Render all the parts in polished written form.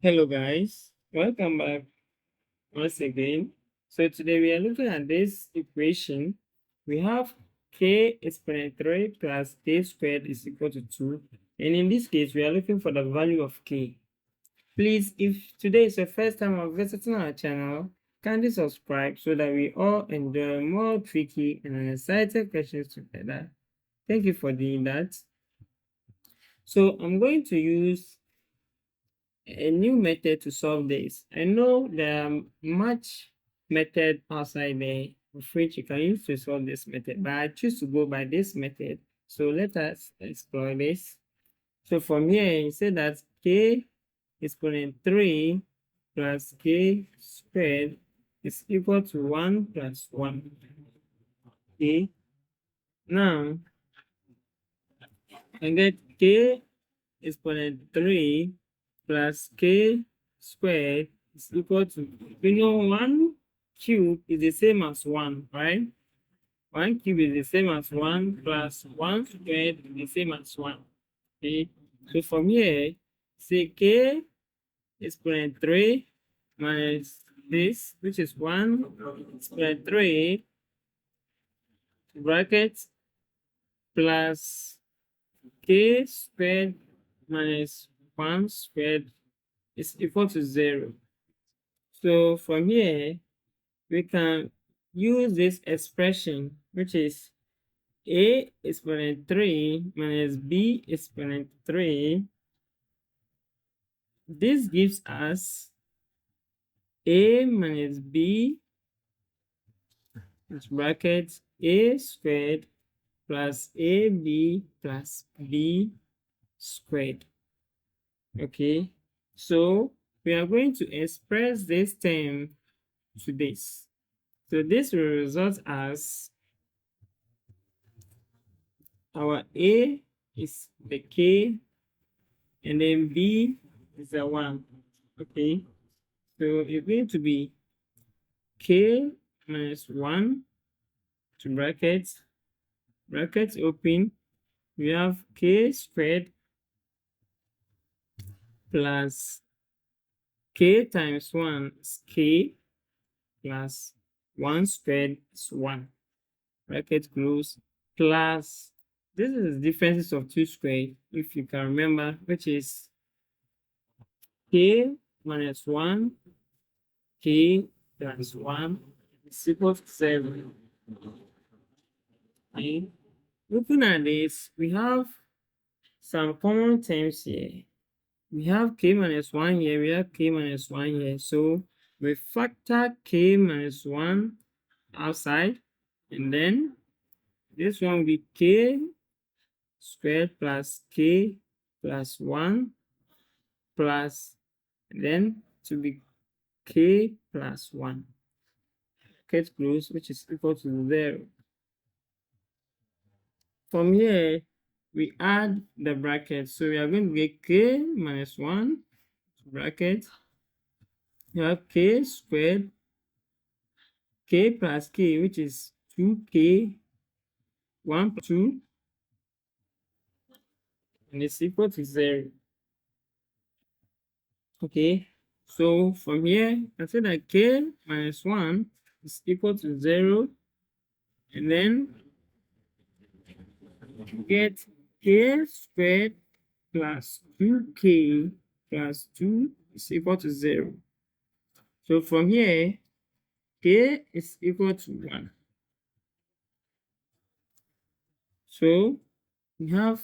Hello guys, welcome back once again. So today we are looking at this equation. We have k exponent 3 plus k squared is equal to 2. And in this case, we are looking for the value of k. Please, if today is your first time of visiting our channel, kindly subscribe so that we all enjoy more tricky and exciting questions together. Thank you for doing that. So I'm going to use a new method to solve this. I know there are much method outside there of which you can use to solve this method, but I choose to go by this method. So let us explore this. So from here, you say that k exponent 3 plus k squared is equal to 1 plus 1. Okay. Now, I get k exponent 3 plus k squared is equal to, 1 cube is the same as 1, right? 1 cube is the same as 1 plus 1 squared is the same as 1. Okay, so from here, say k exponent 3 minus this, which is 1 exponent 3 bracket plus k squared minus 1 squared is equal to 0. So from here, we can use this expression, which is a exponent 3 minus b exponent 3. This gives us a minus b, which brackets a squared plus ab plus b squared. Okay, so we are going to express this term to this. So this will result as our a is the k and then b is the 1. Okay, so it's going to be k minus 1 to brackets open. We have k squared plus k times 1 is k plus 1 squared is 1. Bracket close plus, this is the differences of 2 squared, if you can remember, which is k minus 1, k times 1 is equal to 7. Okay. Looking at this, we have some common terms here. We have k minus 1 here, we have k minus 1 here. So we factor k minus 1 outside, and then this one will be k squared plus k plus 1 plus, and then to be k plus 1. Get close, which is equal to 0. From here, we add the bracket. So we are going to get k minus 1 bracket. You have k squared, k plus k, which is 2k, 1 plus 2, and it's equal to 0. Okay, so from here, I say that k minus 1 is equal to 0, and then get k squared plus 2k plus 2 is equal to 0. So from here, k is equal to 1. So we have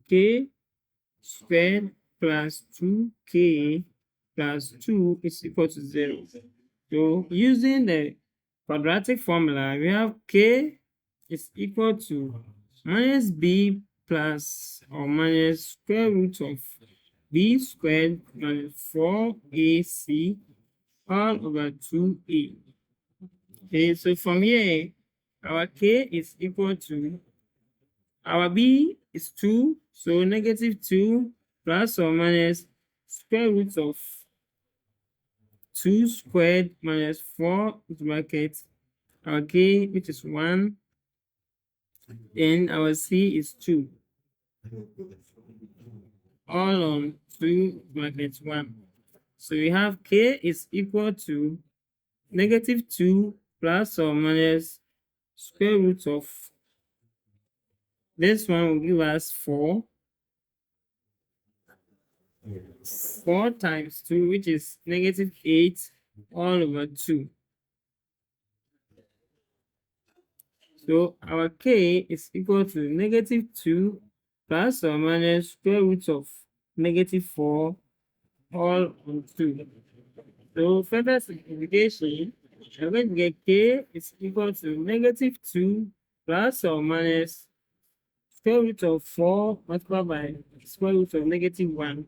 k squared plus 2k plus 2 is equal to 0. So using the quadratic formula, we have k is equal to minus b plus or minus square root of b squared minus 4ac all over 2a. Okay, so from here, our k is equal to, our b is 2, so negative 2 plus or minus square root of 2 squared minus 4 bracket our k, which is 1, then our c is 2, all on 2 brackets 1. So we have k is equal to -2 plus or minus square root of, this one will give us 4. 4 times 2, which is -8 all over 2. So our k is equal to -2 plus or minus square root of -4 all on 2. So further simplification, we're going to get k is equal to -2 plus or minus square root of 4 multiplied by square root of -1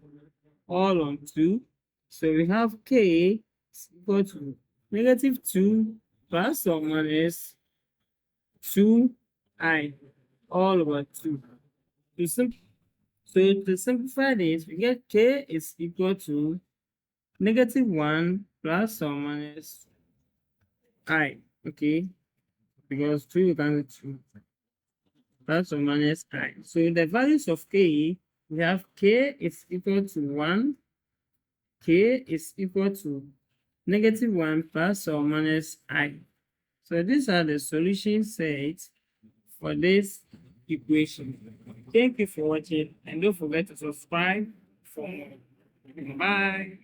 all on 2. So we have k is equal to -2 plus or minus 2i all over 2. To simplify this, we get k is equal to -1 plus or minus I, okay, because 2 you can 2 plus or minus I. So in the values of k, we have k is equal to 1, k is equal to -1 plus or minus I. So these are the solution sets for this equation. Thank you for watching, and don't forget to subscribe for more. Bye.